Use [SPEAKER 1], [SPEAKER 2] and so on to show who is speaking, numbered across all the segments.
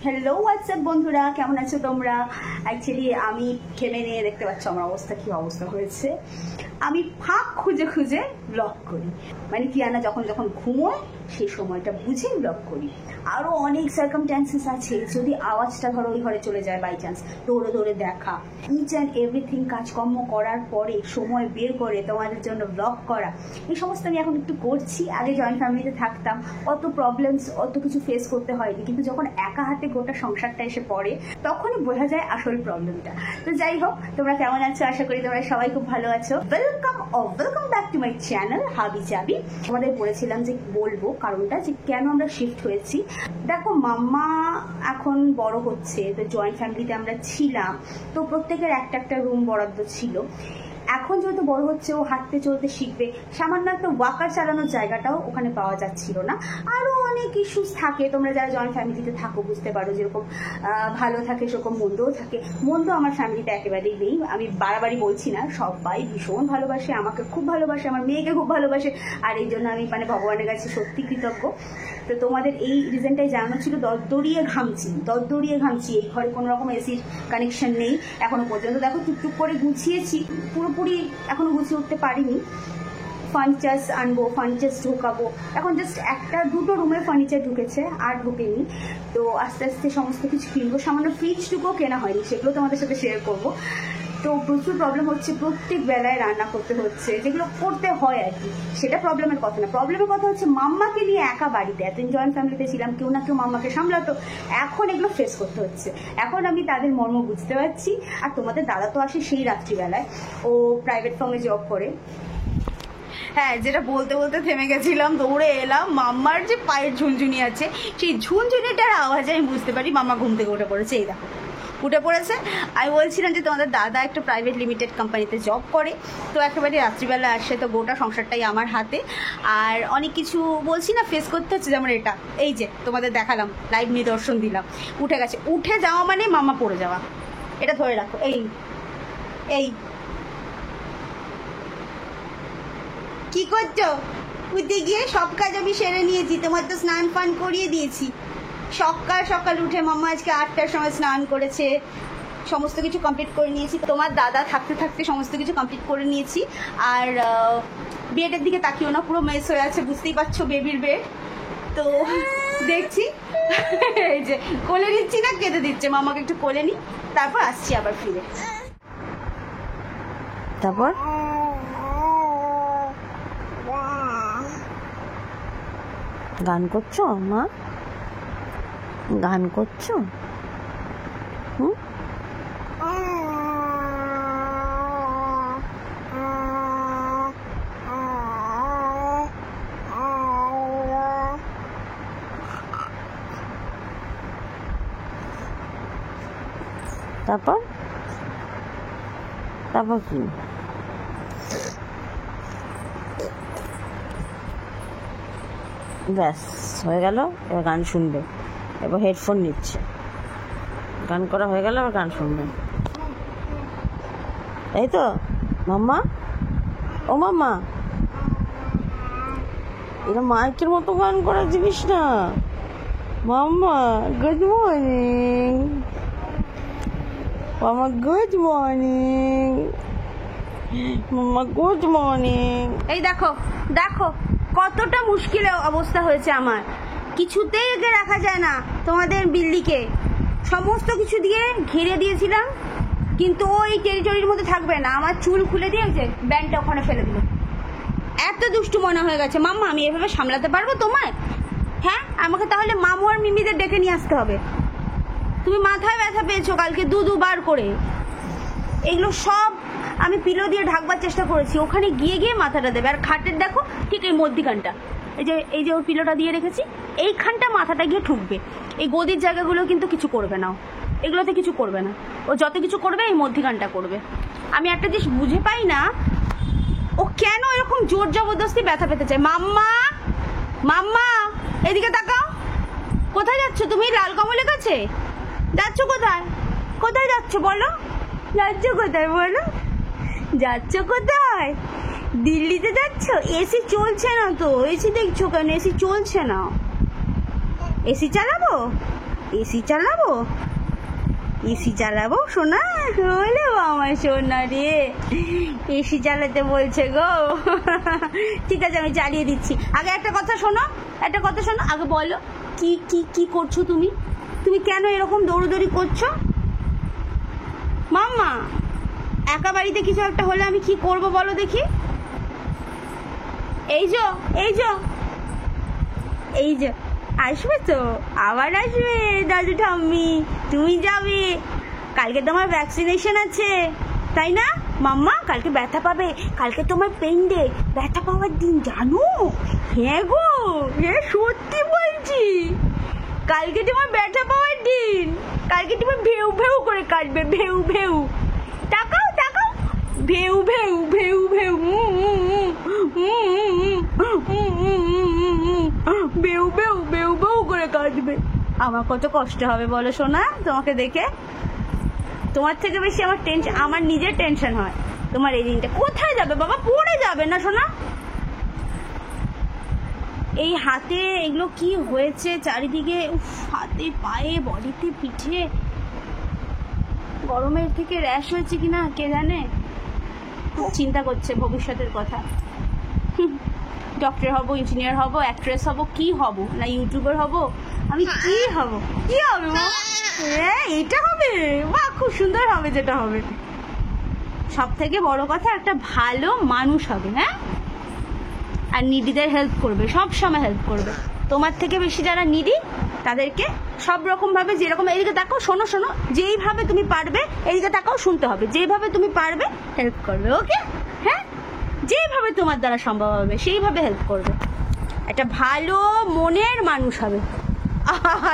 [SPEAKER 1] Hello WhatsApp বন্ধুরা, কেমন আছো তোমরা? অ্যাকচুয়ালি আমি খেলে নিয়ে দেখতে পাচ্ছ আমার অবস্থা কি অবস্থা হয়েছে। আমি ফাঁক খুঁজে খুঁজে ব্লগ করি, মানে কিয়ানা যখন যখন ঘুমোয় সেই সময়টা বুঝে ব্লগ করি। আরও অনেক সার্কামস্ট্যান্সেস আছে, যদি আওয়াজটা ধরো ওই ঘরে চলে যায় বাই চান্স, দৌড়ে দৌড়ে দেখা, ইচ অ্যান্ড এভরিথিং কাজকর্ম করার পরে সময় বের করে তোমাদের জন্য ব্লগ করা, এই সমস্ত আমি এখন একটু করছি। আগে জয়েন্ট ফ্যামিলিতে থাকতাম, অত প্রবলেমস অত কিছু ফেস করতে হয়নি, কিন্তু যখন একা হাতে গোটা সংসারটা এসে পড়ে তখনই বোঝা যায় আসল প্রবলেমটা। তো যাই হোক, তোমরা কেমন আছো? আশা করি তোমরা সবাই খুব ভালো আছো। Welcome back to my channel হাবি চাবি। তোমাদের বলেছিলাম যে বলবো কারণটা যে কেন আমরা শিফট হয়েছি। দেখো, মাম্মা এখন বড় হচ্ছে, তো জয়েন্ট ফ্যামিলিতে আমরা ছিলাম, তো প্রত্যেকের একটা একটা রুম বরাদ্দ ছিল। এখন যেহেতু বড় হচ্ছে, ও হাঁটতে চলতে শিখবে, সামান্য একটা ওয়াকার চালানোর জায়গাটাও ওখানে পাওয়া যাচ্ছিল না। আরও অনেক ইস্যুস থাকে, তোমরা যারা জয়েন্ট ফ্যামিলিতে থাকো বুঝতে পারো, যেরকম ভালো থাকে সেরকম মন্দও থাকে। মন্দ আমার ফ্যামিলিতে একেবারেই নেই, আমি বাড়াবাড়ি বলছি না, সবাই ভীষণ ভালোবাসে, আমাকে খুব ভালোবাসে, আমার মেয়েকে খুব ভালোবাসে, আর এই জন্য আমি ভগবানের কাছে সত্যি কৃতজ্ঞ। তো তোমাদের এই রিজনটাই জানানো ছিল। দরদরিয়ে ঘামছি। এই ঘরে কোনো রকম এসির কানেকশন নেই এখনো পর্যন্ত। দেখো, টুকটুক করে গুছিয়েছি, পুরোপুরি এখনো গুছিয়ে উঠতে পারিনি। ফার্নিচার্স আনবো, ফার্নিচার্স ঢোকাবো, এখন জাস্ট একটা দুটো রুমে ফার্নিচার ঢুকেছে, আর ঢুকেনি। তো আস্তে আস্তে সমস্ত কিছু কিনবো। সামান্য ফ্রিজটুকুও কেনা হয়নি, সেগুলো তোমাদের সাথে শেয়ার করবো। তো প্রচুর প্রবলেম হচ্ছে, প্রত্যেক বেলায় রান্না করতে হচ্ছে, যেগুলো করতে হয় আর কি, সেটা প্রবলেমের কথা না। প্রবলেমের কথা হচ্ছে মাম্মাকে নিয়ে একা বাড়িতে, এতদিন জয়েন্ট ফ্যামিলিতে ছিলাম, কেউ না কেউ মাম্মাকে সামলাতো, এখন এগুলো ফেস করতে হচ্ছে। এখন আমি তাদের মর্ম বুঝতে পারছি। আর তোমাদের দাদা তো আসে সেই রাত্রিবেলায়, ও প্রাইভেট ফার্মে জব করে। হ্যাঁ, যেটা বলতে বলতে থেমে গেছিলাম, দৌড়ে এলাম। মাম্মার যে পায়ের ঝুনঝুনি আছে, সেই ঝুনঝুনিটার আওয়াজে আমি বুঝতে পারি মাম্মা ঘুম থেকে উঠে পড়েছে। এই দেখো, উঠে পড়েছে। আমি বলছিলাম যে তোমাদের দাদা একটা প্রাইভেট লিমিটেড কোম্পানিতে জব করে, তো একেবারে রাত্রিবেলা আসে, তো গোটা সংসারটাই আমার হাতে। আর অনেক কিছু বলছি না ফেস করতে হচ্ছে, যেমন এটা, এই যে তোমাদের দেখালাম, লাইভ নিদর্শন দিলাম। উঠে গেছে, উঠে যাওয়া মানে মাম্মা পড়ে যাওয়া। এটা ধরে রাখো। এই কি করছো? উঠে গিয়ে সব কাজ আমি সেরে নিয়েছি, তোমার তো স্নান ফান করিয়ে দিয়েছি। সকাল সকাল উঠে মাম্মা আজকে 8টার সময় স্নান করেছে, সমস্ত কিছু কমপ্লিট করে নিয়েছি। তোমার দাদা থাকতে থাকতে সমস্ত কিছু কমপ্লিট করে নিয়েছি। আর বেডের দিকে তাকিও না, পুরো মেস হয়ে আছে, বুঝতেই পারছো, বেবির বেড। তো দেখছি এই যে কোলে নিচ্ছি না, কেঁদে দিচ্ছে, মামাকে একটু কোলে নি, তারপর আসছি আবার ফিরে। তারপর গান করছো মা? গান করছো? তারপর কি? ব্যাস হয়ে গেল, এবার গান শুনবে। এবার হেডফোন নিচ্ছে, গান করা হয়ে গেল, এবার গান শুনবে। এই তো মাম্মা, ও মাম্মা, এটা মাইকের মতো গান করা জিনিস না। মাম্মা গুড মর্নিং, মাম্মা গুড মর্নিং, মাম্মা গুড মর্নিং। এই দেখো দেখো কতটা মুশকিল অবস্থা হয়েছে আমার, কিছুতেই একে রাখা যায় না। তোমাদের বিল্লিকে সমস্ত কিছু দিয়ে ঘিরে দিয়েছিলাম, কিন্তু ওই টেরিটরির মধ্যে থাকবে না। আমার চুল খুলে দিয়ে যে ব্যান্ডটা ওখানে ফেলে দিল। এত দুষ্টু মনে হয়ে গেছে। মাম্মা, আমি এভাবে সামলাতে পারবো তোমায়? হ্যাঁ, আমাকে তাহলে মামু আর মিমিদের ডেকে নিয়ে আসতে হবে। তুমি মাথায় ব্যথা পেয়েছো কালকে দুবার করে। এগুলো সব আমি পিলো দিয়ে ঢাকবার চেষ্টা করেছি, ওখানে গিয়ে গিয়ে মাথাটা দেবে। আর খাটের দেখো ঠিক এই মধ্যিখানটা, এই যে ওর পিলোটা দিয়ে রেখেছি, এইখানটা মাথাটা গিয়ে ঠুকবে। এই গদির জায়গাগুলো কিন্তু কিছু করবে না, এগুলোতে কিছু করবে না। ও যত কিছু করবে এই মধ্যিখানটা করবে। আমি একটা জিনিস বুঝে পাই না, ও কেন এরকম জোর জবরদস্তি ব্যথা পেতে চায়। মাম্মা, মাম্মা এদিকে তাকাও। কোথায় যাচ্ছ তুমি? লাল কমলের কাছে যাচ্ছ? কোথায় কোথায় যাচ্ছ বলো? যাচ্ছ কোথায় বলো? যাচ্ছ কোথায়? দিল্লিতে যাচ্ছ? এসি চলছে না তো, এসি দেখছো কেন? এসি চলছে না, এসি চালাবো? এসি চালাবো, এসি চালাবো সোনা? হলে আমার সোনা রে, এসি চালাতে বলছে গো। ঠিক আছে আমি চালিয়ে দিচ্ছি। আগে একটা কথা শোনো, একটা কথা শোনো, আগে বলো কি কি কি করছো তুমি? তুমি কেন এরকম দৌড়দৌড়ি করছো? মাম্মা, একা বাড়িতে কিছু একটা হলে আমি কি করব বলো দেখি? এই যে এই যে এই যে আসবে তো, আবার আসবে দাদু ঠাম্মি, তুমি যাবে। কালকে তোমার ভ্যাকসিনেশন আছে তাই না মাম্মা? কালকে ব্যথা পাবে, কালকে তোমার পেন ডে, ব্যথা পাওয়ার দিন জানো? হ্যাঁ গো, হ্যাঁ সত্যি বলছি, কালকে তোমার ব্যথা পাওয়ার দিন। কালকে তোমার ভেউ ভেউ করে কাটবে, ভেউ ভেউ। তাকাও তাকাও, ভেউ ভেউ ভেউ ভেউ, বেউ বেউ বেউ বেউ করে কাটবে। আমার কত কষ্ট হবে বলো সোনা তোমাকে দেখে? তোমার থেকে বেশি আমার টেনশন, আমার নিজের টেনশন হয় তোমার এই দিনটা। কোথায় যাবে বাবা? পড়ে যাবে না সোনা? এই হাতে এগুলো কি হয়েছে চারিদিকে, হাতে পায়ে বডিতে পিঠে, গরমের থেকে র্যাশ হয়েছে কিনা কে জানে। খুব চিন্তা করছে ভবিষ্যতের কথা। ডক্টর হব, ইঞ্জিনিয়ার হব, অ্যাক্ট্রেস হব, কি হব? না ইউটিউবার হব? আমি কি হব? কি হবে মা? হ্যাঁ এটা হবে, বাহ খুব সুন্দর হবে যেটা হবে। সব থেকে বড় কথা একটা ভালো মানুষ হবে, হ্যাঁ, আর নিডিদের হেল্প করবে, সব সময় হেল্প করবে। তোমার থেকে বেশি যারা নিডি তাদেরকে সব রকম ভাবে, যেরকম, এদিকে তাকাও, শোনো শোনো, যেইভাবে তুমি পারবে, এদিকে তাকাও, শুনতে হবে, যেইভাবে তুমি পারবে হেল্প করবে, ওকে? হ্যাঁ, যেইভাবে তোমার দ্বারা সম্ভব হবে সেইভাবে হেল্প করবে, একটা ভালো মনের মানুষ হবে।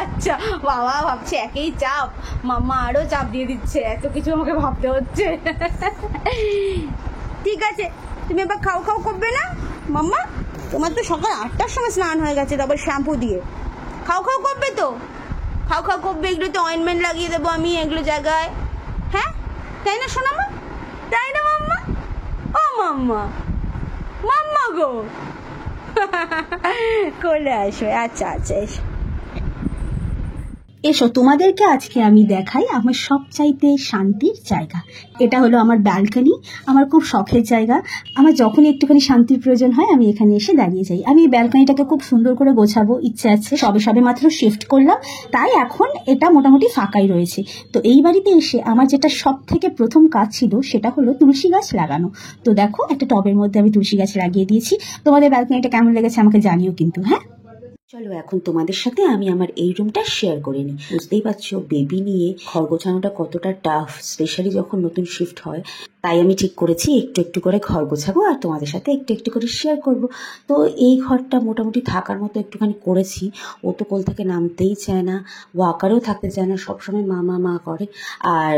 [SPEAKER 1] আচ্ছা বাবা, ভাবছে একেই চাপ, মাম্মা আরো চাপ দিয়ে দিচ্ছে, এত কিছু আমাকে ভাবতে হচ্ছে। ঠিক আছে, তুমি এবার খাও খাও করবে না মাম্মা? তোমার তো সকাল 8টার সময় স্নান হয়ে গেছে, তারপর শ্যাম্পু দিয়ে খাও খাও করবে তো? খাও খাও করবে, এগুলোতে অয়েন্টমেন্ট লাগিয়ে দেবো আমি এগুলো জায়গায়, হ্যাঁ তাই না সোনামা? তাই না মাম্মা? ও মাম্মা, মাম্মা গো, কোলে আসবে। আচ্ছা আচ্ছা এসো এসো, তোমাদেরকে আজকে আমি দেখাই আমার সবচাইতে শান্তির জায়গা। এটা হলো আমার ব্যালকনি, আমার খুব শখের জায়গা। আমার যখনই একটুখানি শান্তির প্রয়োজন হয় আমি এখানে এসে দাঁড়িয়ে যাই। আমি এই ব্যালকনিটাকে খুব সুন্দর করে গোছাবো ইচ্ছে আছে, সবে সবে মাত্র শিফট করলাম, তাই এখন এটা মোটামুটি ফাঁকাই রয়েছে। তো এই বাড়িতে এসে আমার যেটা সব থেকে প্রথম কাজ ছিল সেটা হলো তুলসী গাছ লাগানো। তো দেখো একটা টবের মধ্যে আমি তুলসী গাছ লাগিয়ে দিয়েছি। তোমাদের ব্যালকনিটা কেমন লেগেছে আমাকে জানিও কিন্তু, হ্যাঁ? চলো এখন তোমাদের সাথে আমি আমার এই রুমটা শেয়ার করে নিই। বুঝতেই পারছো বেবি নিয়ে ঘর গোছানোটা কতটা টাফ, স্পেশালি যখন নতুন শিফট হয়। তাই আমি ঠিক করেছি একটু একটু করে ঘর গোছাবো আর তোমাদের সাথে একটু একটু করে শেয়ার করব। তো এই ঘরটা মোটামুটি থাকার মতো একটুখানি করেছি। ও তো কোল থেকে নামতেই চায় না, ওয়াকারেও থাকতে চায় না, সবসময় মা মা মা করে, আর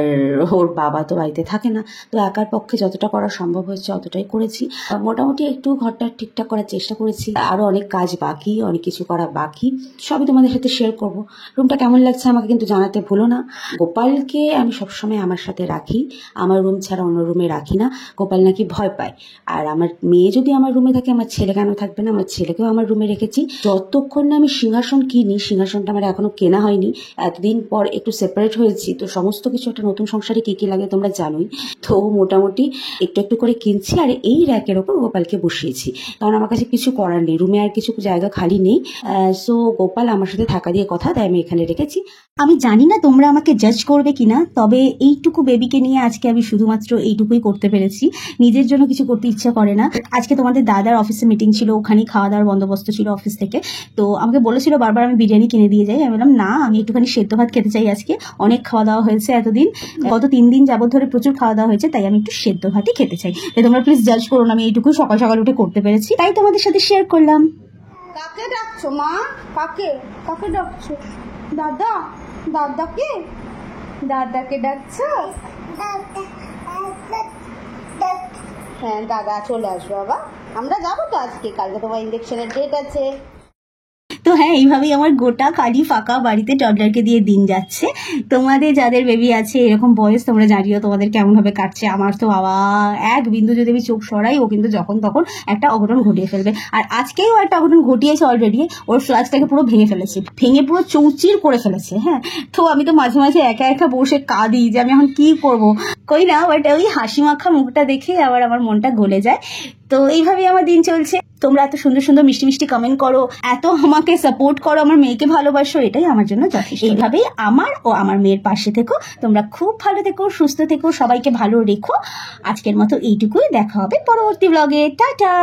[SPEAKER 1] ওর বাবা তো বাড়িতে থাকে না। তো একার পক্ষে যতটা করা সম্ভব হয়েছে অতটাই করেছি। মোটামুটি একটু ঘরটা ঠিকঠাক করার চেষ্টা করেছি, আরও অনেক কাজ বাকি, অনেক কিছু করা বাকি, সবই তোমাদের সাথে শেয়ার করব। রুমটা কেমন লাগছে আমাকে কিন্তু জানাতে ভুলো না। গোপালকে আমি সবসময় আমার সাথে রাখি, আমার রুম ছাড়া অন্য রুমে রাখি না। গোপাল নাকি ভয় পায়, আর আমার মেয়ে যদি আমার রুমে থাকে আমার ছেলে কেন থাকবে না? আমার ছেলেকেও আমার রুমে রেখেছি। যতক্ষণ না আমি সিংহাসন কিনি, সিংহাসনটা আমার এখনো কেনা হয়নি, এতদিন পর একটু সেপারেট হয়েছি, তো সমস্ত কিছু একটা নতুন সংসারে কি কি লাগে তোমরা জানোই। তো মোটামুটি একটু একটু করে কিনছি, আর এই র্যাকের ওপর গোপালকে বসিয়েছি, কারণ আমার কাছে কিছু করার নেই, রুমে আর কিছু জায়গা খালি নেই। সো গোপাল আমার সাথে থাকা দিয়ে কথা, তাই আমি এখানে রেখেছি। আমি জানি না তোমরা আমাকে জাজ করবে কিনা, তবে এইটুকু বেবিকে নিয়ে আজকে আমি শুধুমাত্র এইটুকুই করতে পেরেছি। নিজের জন্য কিছু করতে ইচ্ছা করে না। আজকে তোমাদের দাদার অফিসে মিটিং ছিল, ওখানেই খাওয়া দাওয়ার বন্দোবস্ত ছিল অফিস থেকে। তো আমাকে বলেছিল বারবার আমি বিরিয়ানি কিনে দিয়ে যাই। আমি বললাম না, আমি একটুখানি সেদ্ধ ভাত খেতে চাই আজকে, অনেক খাওয়া দাওয়া হয়েছে এতদিন, গত 3 দিন যাবত ধরে প্রচুর খাওয়া দাওয়া হয়েছে, তাই আমি একটু সেদ্ধ ভাতই খেতে চাই। তাই তোমরা প্লিজ জাজ করো না, আমি এইটুকু সকাল সকাল উঠে করতে পেরেছি, তাই তোমাদের সাথে শেয়ার করলাম। কাকে ডাকছো মা? কাকে কাকে ডাকছো? দাদা, দাদাকে, দাদাকে ডাকছো? হ্যাঁ দাদা চলে আসবে বাবা, আমরা যাবো তো আজকে, কালকে তোমার ইঞ্জেকশনের ডেট আছে। তো হ্যাঁ, এইভাবেই আমার গোটা খালি ফাঁকা বাড়িতে টডলারকে দিয়ে দিন যাচ্ছে। তোমাদের যাদের বেবি আছে এরকম বয়স, তোমরা জানিও তোমাদের কেমন ভাবে কাটছে। আমার তো বাবা, এক বিন্দু যদি আমি চোখ সরাই ও কিন্তু যখন তখন একটা অঘটন ঘটিয়ে ফেলবে। আর আজকেও একটা অঘটন ঘটিয়েছে অলরেডি, ওর ফ্লাস্কটাকে পুরো ভেঙে ফেলেছে, ভেঙে পুরো চৌচির করে ফেলেছে। হ্যাঁ, তো আমি তো মাঝে মাঝে একা একা বসে কাঁদি যে আমি এখন কি করব, কই না, বাট ওই হাসি মাখা মুখটা দেখে আবার আমার মনটা গলে যায়। তো এইভাবেই আমার দিন চলছে। তোমরা এত সুন্দর সুন্দর মিষ্টি মিষ্টি কমেন্ট করো, এত আমাকে সাপোর্ট করো, আমার মেয়েকে ভালোবাসো, এটাই আমার জন্য যথেষ্ট। এইভাবেই আমার ও আমার মেয়ের পাশে থেকো। তোমরা খুব ভালো থেকো, সুস্থ থেকো, সবাইকে ভালো রেখো। আজকের মতো এইটুকুই, দেখা হবে পরবর্তী ব্লগে। টাটা।